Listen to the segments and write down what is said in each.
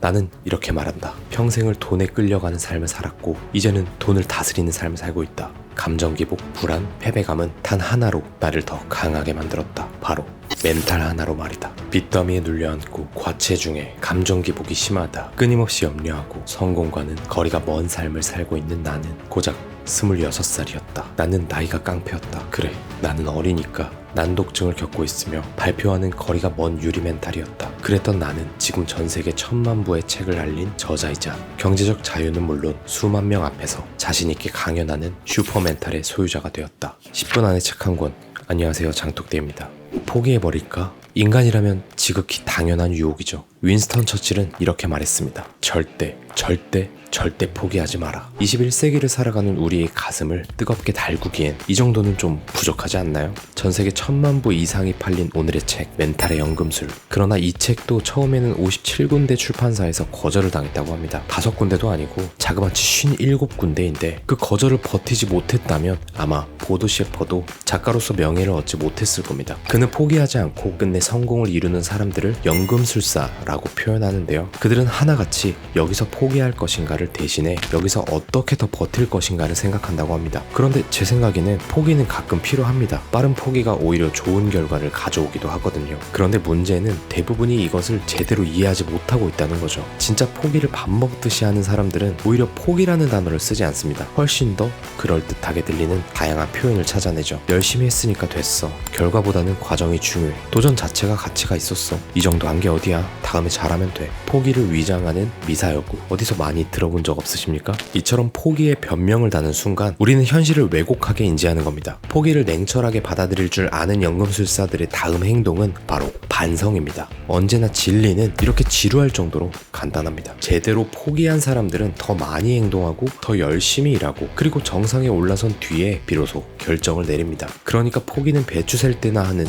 나는 이렇게 말한다. 평생을 돈에 끌려가는 삶을 살았고 이제는 돈을 다스리는 삶을 살고 있다. 감정 기복, 불안, 패배감은 단 하나로 나를 더 강하게 만들었다. 바로 멘탈 하나로 말이다. 빚더미에 눌려앉고 과체중에 감정 기복이 심하다. 끊임없이 염려하고 성공과는 거리가 먼 삶을 살고 있는 나는 고작 26살이었다. 나는 나이가 깡패였다. 그래, 나는 어리니까 난독증을 겪고 있으며 발표하는 거리가 먼 유리 멘탈이었다. 그랬던 나는 지금 전 세계 1000만 부의 책을 알린 저자이자 경제적 자유는 물론 수만 명 앞에서 자신있게 강연하는 슈퍼 멘탈의 소유자가 되었다. 10분 안에 책 한 권. 안녕하세요, 장독대입니다. 포기해버릴까? 인간이라면 지극히 당연한 유혹이죠. 윈스턴 처칠은 이렇게 말했습니다. 절대 포기하지 마라. 21세기를 살아가는 우리의 가슴을 뜨겁게 달구기엔 이 정도는 좀 부족하지 않나요? 전 세계 1000만 부 이상이 팔린 오늘의 책 멘탈의 연금술. 그러나 이 책도 처음에는 57군데 출판사에서 거절을 당했다고 합니다. 5군데도 아니고 자그마치 57군데인데 그 거절을 버티지 못했다면 아마 보도 셰퍼도 작가로서 명예를 얻지 못했을 겁니다. 그는 포기하지 않고 끝내 성공을 이루는 사람들을 연금술사라고 표현하는데요. 그들은 하나같이 여기서 포기할 것인가를 대신에 여기서 어떻게 더 버틸 것인가를 생각한다고 합니다. 그런데 제 생각에는 포기는 가끔 필요합니다. 빠른 포기가 오히려 좋은 결과를 가져오기도 하거든요. 그런데 문제는 대부분이 이것을 제대로 이해하지 못하고 있다는 거죠. 진짜 포기를 밥 먹듯이 하는 사람들은 오히려 포기라는 단어를 쓰지 않습니다. 훨씬 더 그럴듯하게 들리는 다양한 표현을 찾아내죠. 열심히 했으니까 됐어. 결과보다는 과정이 중요해. 도전 자체가 가치가 있었어. 이 정도 한 게 어디야. 다음에 잘하면 돼. 포기를 위장하는 미사여구 어디서 많이 들어본 적 없으십니까? 이처럼 포기에 변명을 다는 순간 우리는 현실을 왜곡하게 인지하는 겁니다. 포기를 냉철하게 받아들일 줄 아는 연금술사들의 다음 행동은 바로 반성입니다. 언제나 진리는 이렇게 지루할 정도로 간단합니다. 제대로 포기한 사람들은 더 많이 행동하고 더 열심히 일하고 그리고 정상에 올라선 뒤에 비로소 결정을 내립니다. 그러니까 포기는 배추 셀 때나 하는.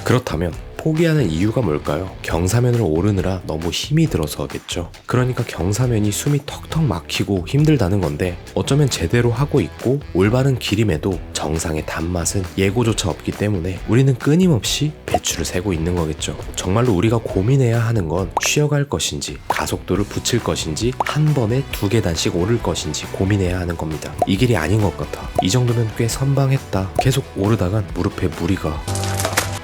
그렇다면 포기하는 이유가 뭘까요? 경사면으로 오르느라 너무 힘이 들어서겠죠. 그러니까 경사면이 숨이 턱턱 막히고 힘들다는 건데 어쩌면 제대로 하고 있고 올바른 길임에도 정상의 단맛은 예고조차 없기 때문에 우리는 끊임없이 배추를 세고 있는 거겠죠. 정말로 우리가 고민해야 하는 건 쉬어갈 것인지 가속도를 붙일 것인지 한 번에 2계단씩 오를 것인지 고민해야 하는 겁니다. 이 길이 아닌 것 같아. 이 정도면 꽤 선방했다. 계속 오르다간 무릎에 무리가.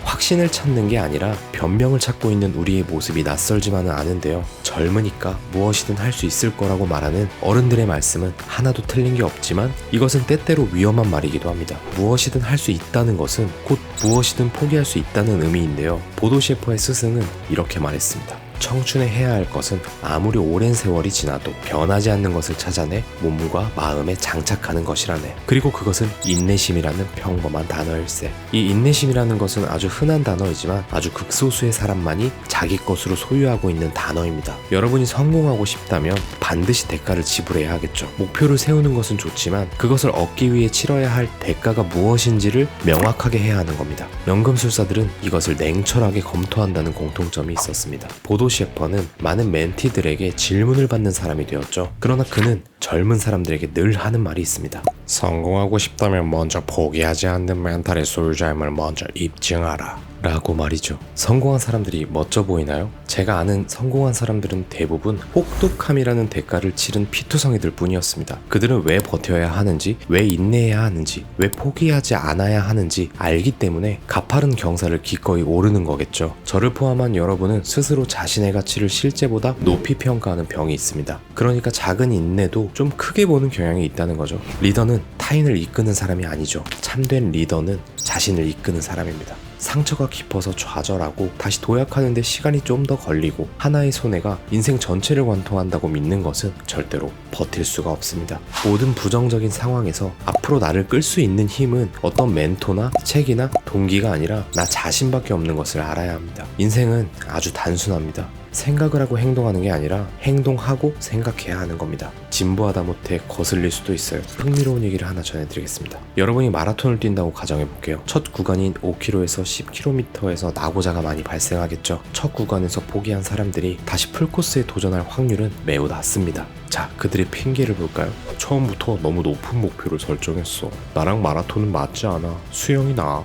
확신을 찾는 게 아니라 변명을 찾고 있는 우리의 모습이 낯설지만은 않은데요. 젊으니까 무엇이든 할 수 있을 거라고 말하는 어른들의 말씀은 하나도 틀린 게 없지만 이것은 때때로 위험한 말이기도 합니다. 무엇이든 할 수 있다는 것은 곧 무엇이든 포기할 수 있다는 의미인데요. 보도 셰퍼의 스승은 이렇게 말했습니다. 청춘에 해야 할 것은 아무리 오랜 세월이 지나도 변하지 않는 것을 찾아내 몸과 마음에 장착하는 것이라네. 그리고 그것은 인내심이라는 평범한 단어일세. 이 인내심이라는 것은 아주 흔한 단어이지만 아주 극소수의 사람만이 자기 것으로 소유하고 있는 단어입니다. 여러분이 성공하고 싶다면 반드시 대가를 지불해야 하겠죠. 목표를 세우는 것은 좋지만 그것을 얻기 위해 치러야 할 대가가 무엇인지를 명확하게 해야 하는 겁니다. 연금술사들은 이것을 냉철하게 검토한다는 공통점이 있었습니다. 보도 셰퍼는 많은 멘티들에게 질문을 받는 사람이 되었죠. 그러나 그는 젊은 사람들에게 늘 하는 말이 있습니다. 성공하고 싶다면 먼저 포기하지 않는 멘탈의 소유자임을 먼저 입증하라. 라고 말이죠. 성공한 사람들이 멋져 보이나요? 제가 아는 성공한 사람들은 대부분 혹독함이라는 대가를 치른 피투성이들 뿐이었습니다. 그들은 왜 버텨야 하는지, 왜 인내해야 하는지, 왜 포기하지 않아야 하는지 알기 때문에 가파른 경사를 기꺼이 오르는 거겠죠. 저를 포함한 여러분은 스스로 자신의 가치를 실제보다 높이 평가하는 병이 있습니다. 그러니까 작은 인내도 좀 크게 보는 경향이 있다는 거죠. 리더는 타인을 이끄는 사람이 아니죠. 참된 리더는 자신을 이끄는 사람입니다. 상처가 깊어서 좌절하고 다시 도약하는데 시간이 좀 더 걸리고 하나의 손해가 인생 전체를 관통한다고 믿는 것은 절대로 버틸 수가 없습니다. 모든 부정적인 상황에서 앞으로 나를 끌 수 있는 힘은 어떤 멘토나 책이나 동기가 아니라 나 자신밖에 없는 것을 알아야 합니다. 인생은 아주 단순합니다. 생각을 하고 행동하는 게 아니라 행동하고 생각해야 하는 겁니다. 진부하다 못해 거슬릴 수도 있어요. 흥미로운 얘기를 하나 전해드리겠습니다. 여러분이 마라톤을 뛴다고 가정해볼게요. 첫 구간인 5km에서 10km에서 낙오자가 많이 발생하겠죠. 첫 구간에서 포기한 사람들이 다시 풀코스에 도전할 확률은 매우 낮습니다. 자, 그들의 핑계를 볼까요? 처음부터 너무 높은 목표를 설정했어. 나랑 마라톤은 맞지 않아. 수영이 나아.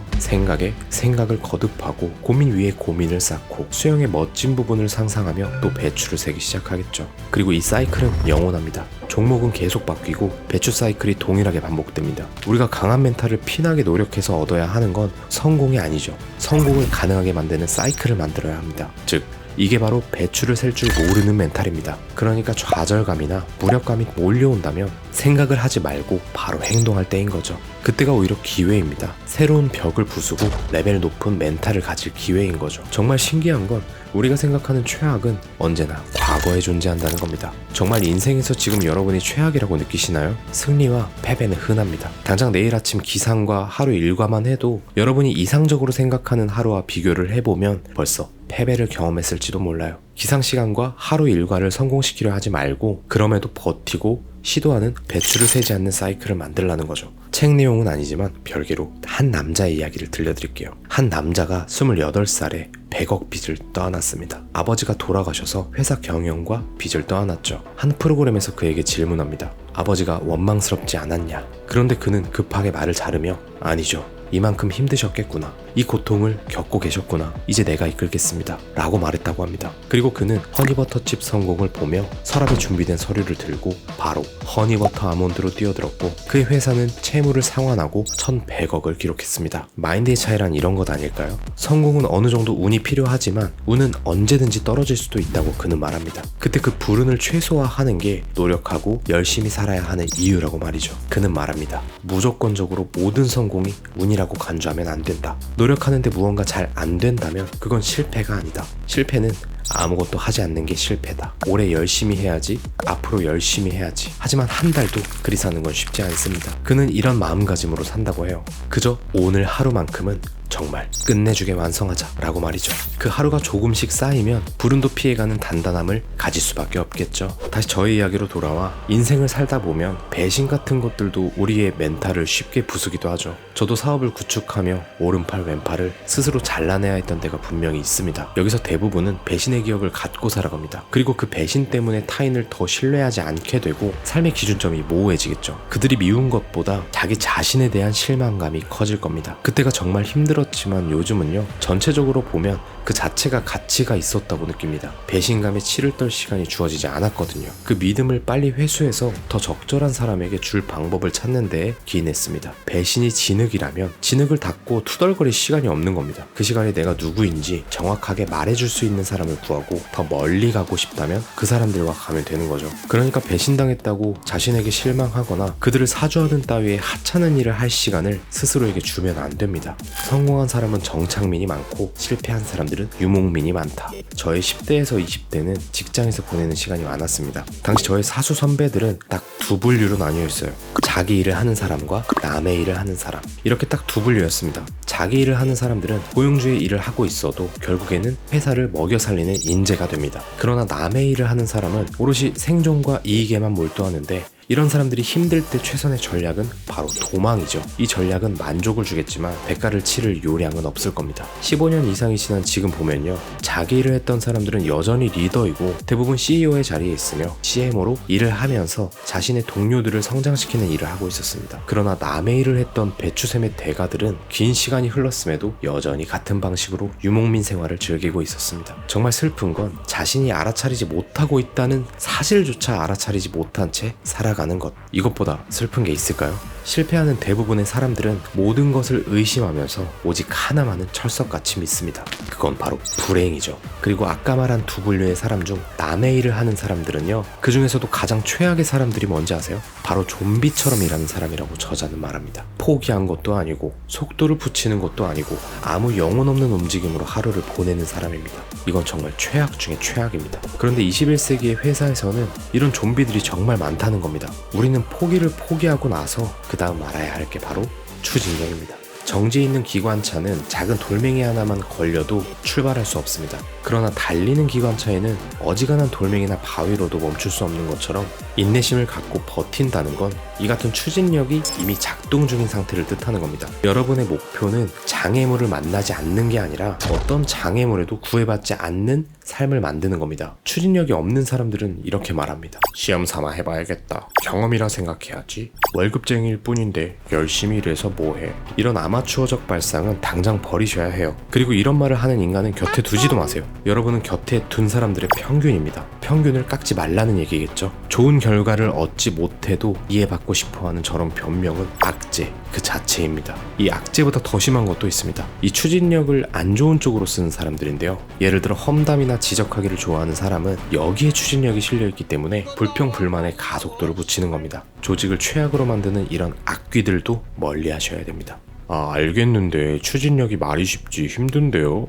생각을 거듭하고 고민 위에 고민을 쌓고 수영의 멋진 부분을 상상하며 또 배추를 세기 시작하겠죠. 그리고 이 사이클은 영원합니다. 종목은 계속 바뀌고 배추 사이클이 동일하게 반복됩니다. 우리가 강한 멘탈을 피나게 노력해서 얻어야 하는 건 성공이 아니죠. 성공을 가능하게 만드는 사이클을 만들어야 합니다. 즉, 이게 바로 배추를 셀 줄 모르는 멘탈입니다. 그러니까 좌절감이나 무력감이 몰려온다면 생각을 하지 말고 바로 행동할 때인 거죠. 그때가 오히려 기회입니다. 새로운 벽을 부수고 레벨 높은 멘탈을 가질 기회인 거죠. 정말 신기한 건 우리가 생각하는 최악은 언제나 과거에 존재한다는 겁니다. 정말 인생에서 지금 여러분이 최악이라고 느끼시나요? 승리와 패배는 흔합니다. 당장 내일 아침 기상과 하루 일과만 해도 여러분이 이상적으로 생각하는 하루와 비교를 해보면 벌써 패배를 경험했을지도 몰라요. 기상시간과 하루 일과를 성공시키려 하지 말고 그럼에도 버티고 시도하는 배추를 세지 않는 사이클을 만들라는 거죠. 책 내용은 아니지만 별개로 한 남자의 이야기를 들려드릴게요. 한 남자가 28살에 100억 빚을 떠안았습니다. 아버지가 돌아가셔서 회사 경영과 빚을 떠안았죠. 한 프로그램에서 그에게 질문합니다. 아버지가 원망스럽지 않았냐? 그런데 그는 급하게 말을 자르며 아니죠. 이만큼 힘드셨겠구나. 이 고통을 겪고 계셨구나. 이제 내가 이끌겠습니다. 라고 말했다고 합니다. 그리고 그는 허니버터칩 성공을 보며 서랍에 준비된 서류를 들고 바로 허니버터 아몬드로 뛰어들었고 그의 회사는 채무를 상환하고 1100억을 기록했습니다. 마인드의 차이란 이런 것 아닐까요? 성공은 어느 정도 운이 필요하지만 운은 언제든지 떨어질 수도 있다고 그는 말합니다. 그때 그 불운을 최소화하는 게 노력하고 열심히 살아야 하는 이유라고 말이죠. 그는 말합니다. 무조건적으로 모든 성공이 운이라고 간주하면 안 된다. 노력하는데 무언가 잘 안 된다면 그건 실패가 아니다. 실패는 아무것도 하지 않는 게 실패다. 올해 열심히 해야지. 앞으로 열심히 해야지. 하지만 한 달도 그리 사는 건 쉽지 않습니다. 그는 이런 마음가짐으로 산다고 해요. 그저 오늘 하루만큼은 정말 끝내주게 완성하자 라고 말이죠. 그 하루가 조금씩 쌓이면 불운도 피해가는 단단함을 가질 수밖에 없겠죠. 다시 저의 이야기로 돌아와 인생을 살다 보면 배신 같은 것들도 우리의 멘탈을 쉽게 부수기도 하죠. 저도 사업을 구축하며 오른팔 왼팔을 스스로 잘라내야 했던 때가 분명히 있습니다. 여기서 대부분은 배신의 기억을 갖고 살아갑니다. 그리고 그 배신 때문에 타인을 더 신뢰하지 않게 되고 삶의 기준점이 모호해지겠죠. 그들이 미운 것보다 자기 자신에 대한 실망감이 커질 겁니다. 그때가 정말 힘들었지만 요즘은요, 전체적으로 보면 그 자체가 가치가 있었다고 느낍니다. 배신감에 치를 떨 시간이 주어지지 않았거든요. 그 믿음을 빨리 회수해서 더 적절한 사람에게 줄 방법을 찾는 데에 기인했습니다. 배신이 진흙이라면 진흙을 닦고 투덜거릴 시간이 없는 겁니다. 그 시간에 내가 누구인지 정확하게 말해줄 수 있는 사람을 구하고 더 멀리 가고 싶다면 그 사람들과 가면 되는 거죠. 그러니까 배신당했다고 자신에게 실망하거나 그들을 사주하는 따위의 하찮은 일을 할 시간을 스스로에게 주면 안 됩니다. 성공한 사람은 정창민이 많고 실패한 사람들은 유목민이 많다. 저의 10대에서 20대는 직장에서 보내는 시간이 많았습니다. 당시 저의 사수 선배들은 딱 두 분류로 나뉘어 있어요. 자기 일을 하는 사람과 남의 일을 하는 사람. 이렇게 딱 두 분류였습니다. 자기 일을 하는 사람들은 고용주의 일을 하고 있어도 결국에는 회사를 먹여 살리는 인재가 됩니다. 그러나 남의 일을 하는 사람은 오롯이 생존과 이익에만 몰두하는데 이런 사람들이 힘들 때 최선의 전략은 바로 도망이죠. 이 전략은 만족을 주겠지만 대가를 치를 요량은 없을 겁니다. 15년 이상이 지난 지금 보면요, 자기 일을 했던 사람들은 여전히 리더이고 대부분 CEO의 자리에 있으며 CMO로 일을 하면서 자신의 동료들을 성장시키는 일을 하고 있었습니다. 그러나 남의 일을 했던 배추샘의 대가들은 긴 시간이 흘렀음에도 여전히 같은 방식으로 유목민 생활을 즐기고 있었습니다. 정말 슬픈 건 자신이 알아차리지 못하고 있다는 사실조차 알아차리지 못한 채 살아가는 것. 이것보다 슬픈 게 있을까요? 실패하는 대부분의 사람들은 모든 것을 의심하면서 오직 하나만은 철석같이 믿습니다. 그건 바로 불행이죠. 그리고 아까 말한 두 분류의 사람 중 남의 일을 하는 사람들은요, 그 중에서도 가장 최악의 사람들이 뭔지 아세요? 바로 좀비처럼 일하는 사람이라고 저자는 말합니다. 포기한 것도 아니고 속도를 붙이는 것도 아니고 아무 영혼 없는 움직임으로 하루를 보내는 사람입니다. 이건 정말 최악 중에 최악입니다. 그런데 21세기의 회사에서는 이런 좀비들이 정말 많다는 겁니다. 우리는 포기를 포기하고 나서 그 다음 알아야 할 게 바로 추진력입니다. 정지에 있는 기관차는 작은 돌멩이 하나만 걸려도 출발할 수 없습니다. 그러나 달리는 기관차에는 어지간한 돌멩이나 바위로도 멈출 수 없는 것처럼 인내심을 갖고 버틴다는 건 이 같은 추진력이 이미 작동 중인 상태를 뜻하는 겁니다. 여러분의 목표는 장애물을 만나지 않는 게 아니라 어떤 장애물에도 구애받지 않는 삶을 만드는 겁니다. 추진력이 없는 사람들은 이렇게 말합니다. 시험 삼아 해봐야겠다. 경험이라 생각해야지. 월급쟁이일 뿐인데 열심히 일해서 뭐해. 이런 아마추어적 발상은 당장 버리셔야 해요. 그리고 이런 말을 하는 인간은 곁에 두지도 마세요. 여러분은 곁에 둔 사람들의 평균입니다. 평균을 깎지 말라는 얘기겠죠. 좋은 결과를 얻지 못해도 이해받고 싶어하는 저런 변명은 악재 그 자체입니다. 이 악재보다 더 심한 것도 있습니다. 이 추진력을 안 좋은 쪽으로 쓰는 사람들인데요. 예를 들어 험담이나 지적하기를 좋아하는 사람은 여기에 추진력이 실려있기 때문에 불평불만에 가속도를 붙이는 겁니다. 조직을 최악으로 만드는 이런 악귀들도 멀리 하셔야 됩니다. 아, 알겠는데 추진력이 말이 쉽지 힘든데요.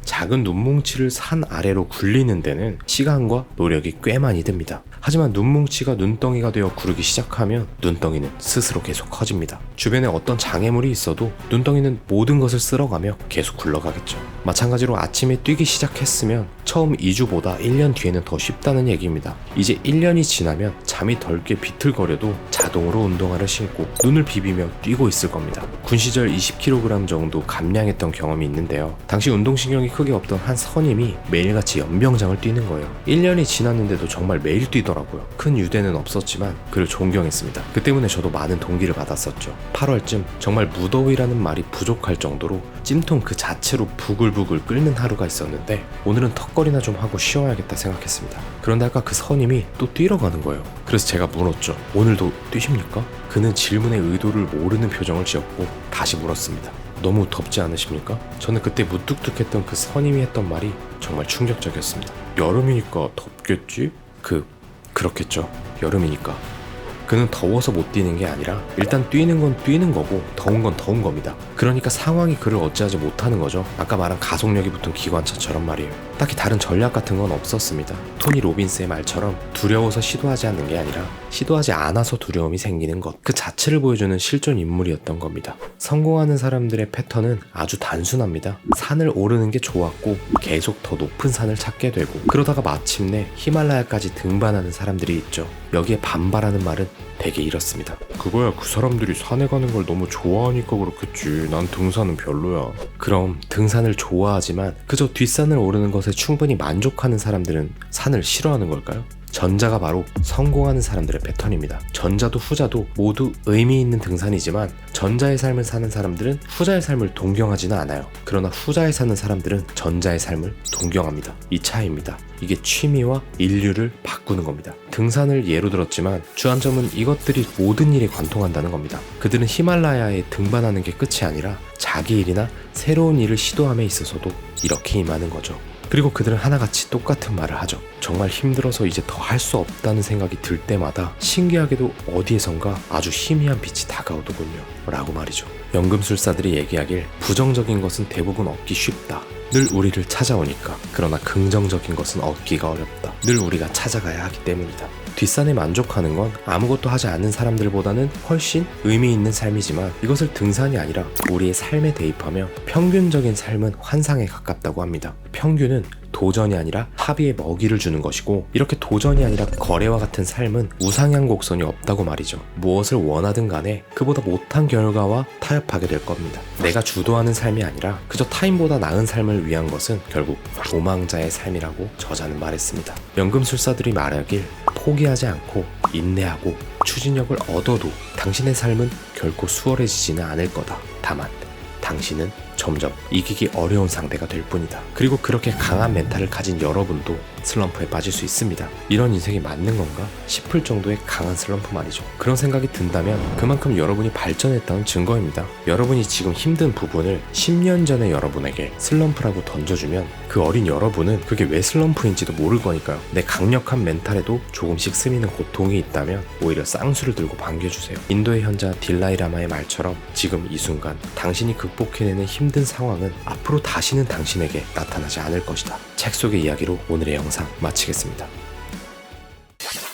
작은 눈뭉치를 산 아래로 굴리는 데는 시간과 노력이 꽤 많이 듭니다. 하지만 눈뭉치가 눈덩이가 되어 구르기 시작하면 눈덩이는 스스로 계속 커집니다. 주변에 어떤 장애물이 있어도 눈덩이는 모든 것을 쓸어가며 계속 굴러가겠죠. 마찬가지로 아침에 뛰기 시작했으면 처음 2주보다 1년 뒤에는 더 쉽다는 얘기입니다. 이제 1년이 지나면 잠이 덜 깨 비틀거려도 자동으로 운동화를 신고 눈을 비비며 뛰고 있을 겁니다. 군 시절 20kg 정도 감량했던 경험이 있는데요. 당시 운동신경이 크게 없던 한 선임이 매일같이 연병장을 뛰는 거예요. 1년이 지났는데도 정말 매일 뛰더라고요. 큰 유대는 없었지만 그를 존경했습니다. 그 때문에 저도 많은 동기를 받았었죠. 8월쯤 정말 무더위라는 말이 부족할 정도로 찜통 그 자체로 부글부글 끓는 하루가 있었는데 오늘은 턱걸이나 좀 하고 쉬어야겠다 생각했습니다. 그런데 아까 그 선임이 또 뛰러 가는 거예요. 그래서 제가 물었죠. 오늘도 뛰십니까? 그는 질문의 의도를 모르는 표정을 지었고 다시 물었습니다. 너무 덥지 않으십니까? 저는 그때 무뚝뚝했던 그 선임이 했던 말이 정말 충격적이었습니다. 여름이니까 덥겠지? 그렇겠죠. 여름이니까. 그는 더워서 못 뛰는 게 아니라 일단 뛰는 건 뛰는 거고 더운 건 더운 겁니다. 그러니까 상황이 그를 어찌하지 못하는 거죠. 아까 말한 가속력이 붙은 기관차처럼 말이에요. 딱히 다른 전략 같은 건 없었습니다. 토니 로빈스의 말처럼 두려워서 시도하지 않는 게 아니라 시도하지 않아서 두려움이 생기는 것 그 자체를 보여주는 실존 인물이었던 겁니다. 성공하는 사람들의 패턴은 아주 단순합니다. 산을 오르는 게 좋았고 계속 더 높은 산을 찾게 되고 그러다가 마침내 히말라야까지 등반하는 사람들이 있죠. 여기에 반발하는 말은 되게 이렇습니다. 그거야 그 사람들이 산에 가는 걸 너무 좋아하니까 그렇겠지. 난 등산은 별로야. 그럼 등산을 좋아하지만 그저 뒷산을 오르는 것에 충분히 만족하는 사람들은 산을 싫어하는 걸까요? 전자가 바로 성공하는 사람들의 패턴입니다. 전자도 후자도 모두 의미 있는 등산이지만 전자의 삶을 사는 사람들은 후자의 삶을 동경하지는 않아요. 그러나 후자에 사는 사람들은 전자의 삶을 동경합니다. 이 차이입니다. 이게 취미와 인류를 바꾸는 겁니다. 등산을 예로 들었지만 주안점은 이것들이 모든 일에 관통한다는 겁니다. 그들은 히말라야에 등반하는 게 끝이 아니라 자기 일이나 새로운 일을 시도함에 있어서도 이렇게 임하는 거죠. 그리고 그들은 하나같이 똑같은 말을 하죠. 정말 힘들어서 이제 더 할 수 없다는 생각이 들 때마다 신기하게도 어디에선가 아주 희미한 빛이 다가오더군요. 라고 말이죠. 연금술사들이 얘기하길 부정적인 것은 대부분 얻기 쉽다. 늘 우리를 찾아오니까. 그러나 긍정적인 것은 얻기가 어렵다. 늘 우리가 찾아가야 하기 때문이다. 뒷산에 만족하는 건 아무것도 하지 않는 사람들보다는 훨씬 의미 있는 삶이지만 이것을 등산이 아니라 우리의 삶에 대입하며 평균적인 삶은 환상에 가깝다고 합니다. 평균은 도전이 아니라 합의에 먹이를 주는 것이고 이렇게 도전이 아니라 거래와 같은 삶은 우상향 곡선이 없다고 말이죠. 무엇을 원하든 간에 그보다 못한 결과와 타협하게 될 겁니다. 내가 주도하는 삶이 아니라 그저 타인보다 나은 삶을 위한 것은 결국 도망자의 삶이라고 저자는 말했습니다. 연금술사들이 말하길 포기하지 않고 인내하고 추진력을 얻어도 당신의 삶은 결코 수월해지지는 않을 거다. 다만 당신은 점점 이기기 어려운 상대가 될 뿐이다. 그리고 그렇게 강한 멘탈을 가진 여러분도 슬럼프에 빠질 수 있습니다. 이런 인생이 맞는 건가 싶을 정도의 강한 슬럼프 말이죠. 그런 생각이 든다면 그만큼 여러분이 발전했다는 증거입니다. 여러분이 지금 힘든 부분을 10년 전의 여러분에게 슬럼프라고 던져주면 그 어린 여러분은 그게 왜 슬럼프인지도 모를 거니까요. 내 강력한 멘탈에도 조금씩 스미는 고통이 있다면 오히려 쌍수를 들고 반겨주세요. 인도의 현자 딜라이 라마의 말처럼 지금 이 순간 당신이 극복해내는 힘든 상황은 앞으로 다시는 당신에게 나타나지 않을 것이다. 책 속의 이야기로 오늘의 영상 마치겠습니다.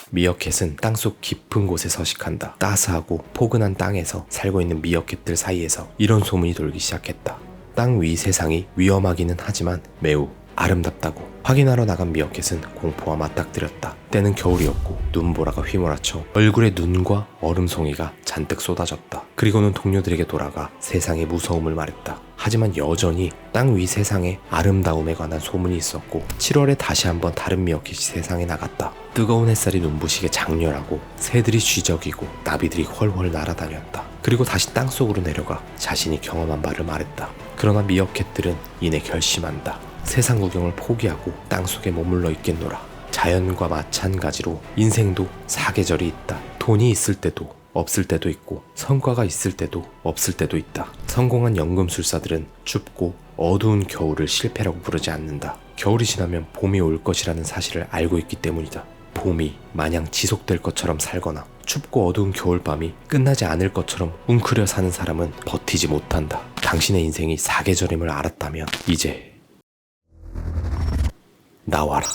미어캣은 땅속 깊은 곳에 서식한다. 따스하고 포근한 땅에서 살고 있는 미어캣들 사이에서 이런 소문이 돌기 시작했다. 땅 위 세상이 위험하기는 하지만 매우 아름답다고. 확인하러 나간 미어캣은 공포와 맞닥뜨렸다. 때는 겨울이었고 눈보라가 휘몰아쳐 얼굴에 눈과 얼음송이가 잔뜩 쏟아졌다. 그리고는 동료들에게 돌아가 세상의 무서움을 말했다. 하지만 여전히 땅 위 세상에 아름다움에 관한 소문이 있었고 7월에 다시 한번 다른 미어캣이 세상에 나갔다. 뜨거운 햇살이 눈부시게 장렬하고 새들이 쥐적이고 나비들이 훨훨 날아다녔다. 그리고 다시 땅속으로 내려가 자신이 경험한 바를 말했다. 그러나 미어캣들은 이내 결심한다. 세상 구경을 포기하고 땅속에 머물러 있겠노라. 자연과 마찬가지로 인생도 사계절이 있다. 돈이 있을 때도 없을 때도 있고 성과가 있을 때도 없을 때도 있다. 성공한 연금술사들은 춥고 어두운 겨울을 실패라고 부르지 않는다. 겨울이 지나면 봄이 올 것이라는 사실을 알고 있기 때문이다. 봄이 마냥 지속될 것처럼 살거나 춥고 어두운 겨울밤이 끝나지 않을 것처럼 웅크려 사는 사람은 버티지 못한다. 당신의 인생이 사계절임을 알았다면 이제 나와라.